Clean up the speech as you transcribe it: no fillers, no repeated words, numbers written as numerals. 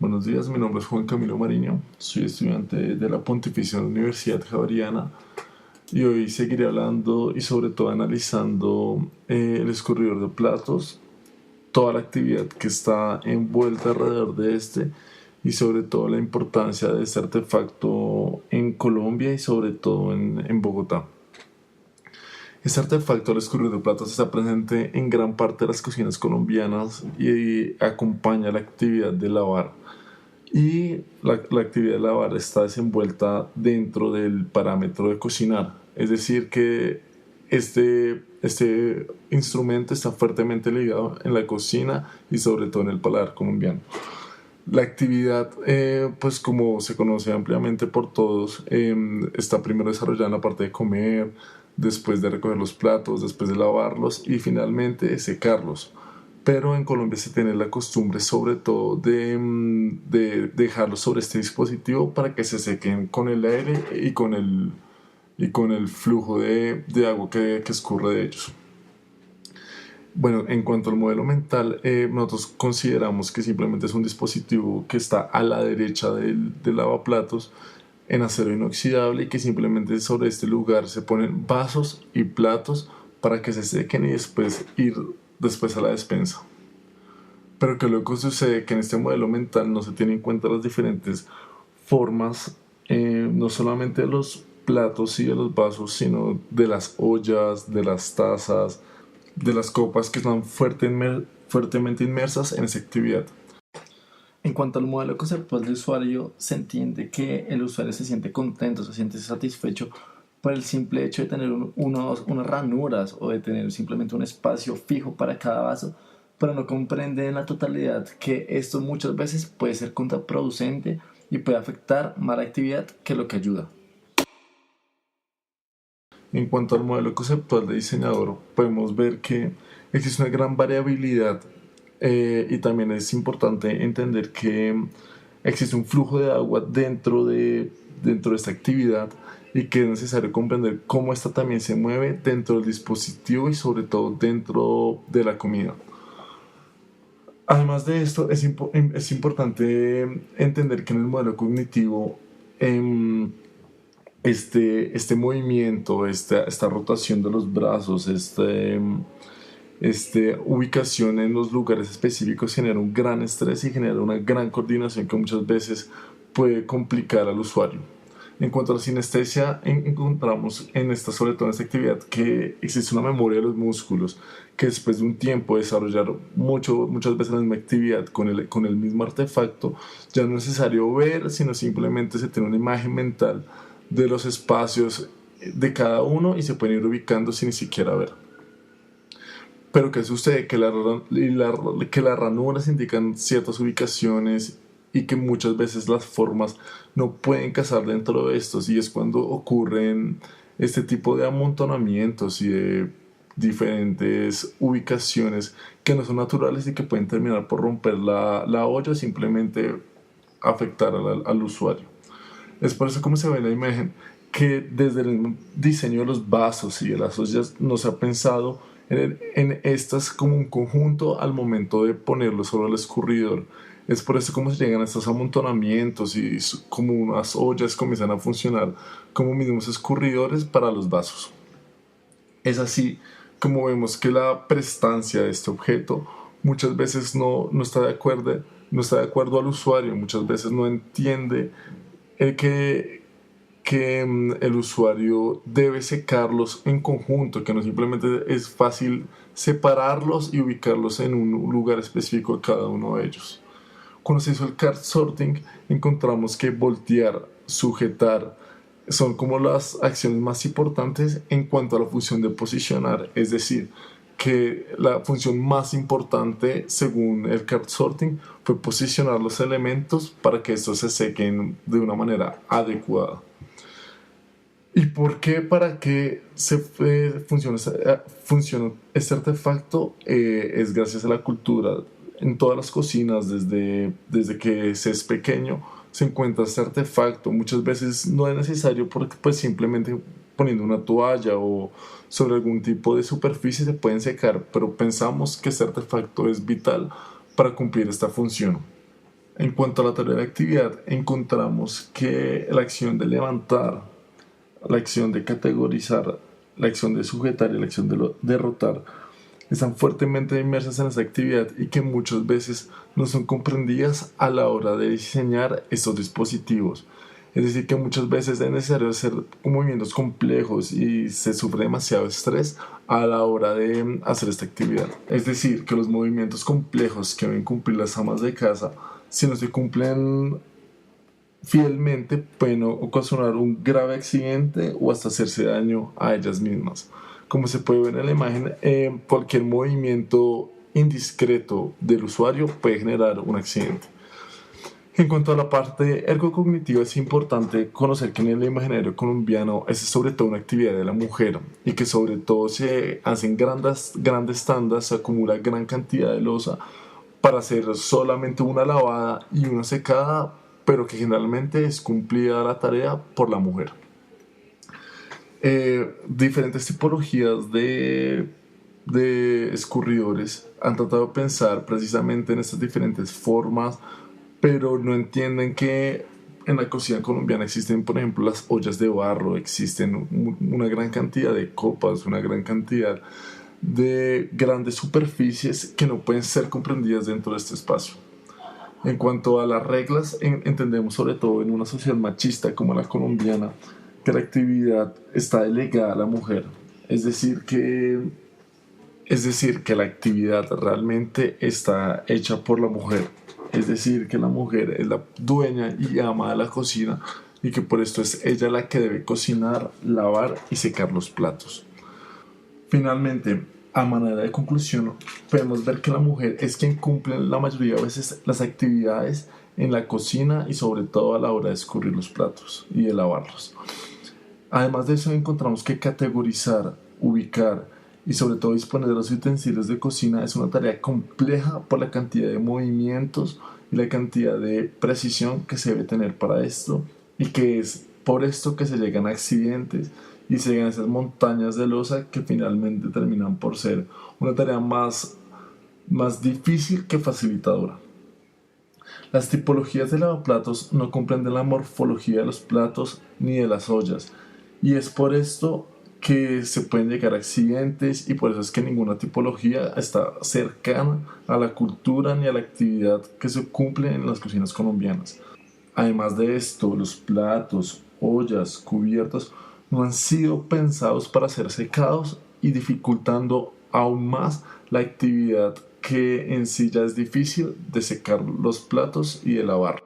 Buenos días, mi nombre es Juan Camilo Mariño, soy estudiante de la Pontificia Universidad Javeriana y hoy seguiré hablando y sobre todo analizando el escurridor de platos, toda la actividad que está envuelta alrededor de este y sobre todo la importancia de este artefacto en Colombia y sobre todo en Bogotá. Este artefacto al escurridor de platos está presente en gran parte de las cocinas colombianas y acompaña la actividad de lavar y la actividad de lavar está desenvuelta dentro del parámetro de cocinar. Es decir, que este instrumento está fuertemente ligado en la cocina y sobre todo en el paladar colombiano. La actividad, pues como se conoce ampliamente por todos, está primero desarrollada en la parte de comer, después de recoger los platos, después de lavarlos y finalmente de secarlos. Pero en Colombia se tiene la costumbre sobre todo de dejarlos sobre este dispositivo para que se sequen con el aire y con el flujo de agua que escurre de ellos. Bueno, en cuanto al modelo mental, nosotros consideramos que simplemente es un dispositivo que está a la derecha del lavaplatos en acero inoxidable y que simplemente sobre este lugar se ponen vasos y platos para que se sequen y después ir después a la despensa. Pero que luego sucede que en este modelo mental no se tienen en cuenta las diferentes formas, no solamente de los platos y de los vasos, sino de las ollas, de las tazas, de las copas que están fuertemente inmersas en esa actividad. En cuanto al modelo conceptual de usuario, se entiende que el usuario se siente contento, se siente satisfecho por el simple hecho de tener unas ranuras o de tener simplemente un espacio fijo para cada vaso, pero no comprende en la totalidad que esto muchas veces puede ser contraproducente y puede afectar más la actividad que lo que ayuda. En cuanto al modelo conceptual de diseñador, podemos ver que existe una gran variabilidad y también es importante entender que existe un flujo de agua dentro de esta actividad y que es necesario comprender cómo esta también se mueve dentro del dispositivo y sobre todo dentro de la comida. Además de esto, es importante entender que en el modelo cognitivo este movimiento, esta rotación de los brazos, ubicación en los lugares específicos genera un gran estrés y genera una gran coordinación que muchas veces puede complicar al usuario. En cuanto a la sinestesia, encontramos sobre todo en esta actividad que existe una memoria de los músculos que después de un tiempo de desarrollar muchas veces la misma actividad con el mismo artefacto, ya no es necesario ver, sino simplemente se tiene una imagen mental de los espacios de cada uno y se pueden ir ubicando sin ni siquiera ver. Pero ¿qué sucede? Que las ranuras indican ciertas ubicaciones y que muchas veces las formas no pueden casar dentro de estos y es cuando ocurren este tipo de amontonamientos y de diferentes ubicaciones que no son naturales y que pueden terminar por romper la olla o simplemente afectar al usuario. Es por eso como se ve en la imagen que desde el diseño de los vasos y de las ollas no se ha pensado en estas como un conjunto al momento de ponerlo sobre el escurridor. Es por eso como se llegan a estos amontonamientos y como unas ollas comienzan a funcionar como mismos escurridores para los vasos. Es así como vemos que la prestancia de este objeto muchas veces no está de acuerdo al usuario, muchas veces no entiende que el usuario debe secarlos en conjunto, que no simplemente es fácil separarlos y ubicarlos en un lugar específico de cada uno de ellos. Cuando se hizo el card sorting, encontramos que voltear, sujetar, son como las acciones más importantes en cuanto a la función de posicionar, es decir, que la función más importante según el card sorting fue posicionar los elementos para que estos se sequen de una manera adecuada. ¿Y por qué? ¿Para qué funciona este artefacto? Es gracias a la cultura. En todas las cocinas, desde que se es pequeño, se encuentra este artefacto. Muchas veces no es necesario porque pues simplemente poniendo una toalla o sobre algún tipo de superficie se pueden secar, pero pensamos que este artefacto es vital para cumplir esta función. En cuanto a la teoría de la actividad, encontramos que la acción de levantar, la acción de categorizar, la acción de sujetar y la acción de derrotar están fuertemente inmersas en esta actividad y que muchas veces no son comprendidas a la hora de diseñar estos dispositivos. Es decir, que muchas veces es necesario hacer movimientos complejos y se sufre demasiado estrés a la hora de hacer esta actividad. Es decir, que los movimientos complejos que deben cumplir las amas de casa, si no se cumplen fielmente, pueden ocasionar un grave accidente o hasta hacerse daño a ellas mismas. Como se puede ver en la imagen, cualquier movimiento indiscreto del usuario puede generar un accidente. En cuanto a la parte ergocognitiva, es importante conocer que en el imaginario colombiano es sobre todo una actividad de la mujer y que sobre todo se hacen grandes tandas, se acumula gran cantidad de loza para hacer solamente una lavada y una secada, pero que generalmente es cumplida la tarea por la mujer. Diferentes tipologías de escurridores han tratado de pensar precisamente en estas diferentes formas, pero no entienden que en la cocina colombiana existen, por ejemplo, las ollas de barro, existen una gran cantidad de copas, una gran cantidad de grandes superficies que no pueden ser comprendidas dentro de este espacio. En cuanto a las reglas, entendemos sobre todo en una sociedad machista como la colombiana que la actividad está delegada a la mujer. Es decir, que la actividad realmente está hecha por la mujer. Es decir, que la mujer es la dueña y ama de la cocina y que por esto es ella la que debe cocinar, lavar y secar los platos. Finalmente, a manera de conclusión, podemos ver que la mujer es quien cumple la mayoría de veces las actividades en la cocina y sobre todo a la hora de escurrir los platos y de lavarlos. Además de eso, encontramos que categorizar, ubicar y sobre todo disponer de los utensilios de cocina es una tarea compleja por la cantidad de movimientos y la cantidad de precisión que se debe tener para esto, y que es por esto que se llegan a accidentes y se llegan a esas montañas de loza que finalmente terminan por ser una tarea más difícil que facilitadora. Las tipologías de lavaplatos no comprenden la morfología de los platos ni de las ollas, y es por esto que se pueden llegar a accidentes, y por eso es que ninguna tipología está cercana a la cultura ni a la actividad que se cumple en las cocinas colombianas. Además de esto, los platos, ollas, cubiertos no han sido pensados para ser secados y dificultando aún más la actividad que en sí ya es difícil de secar los platos y de lavar.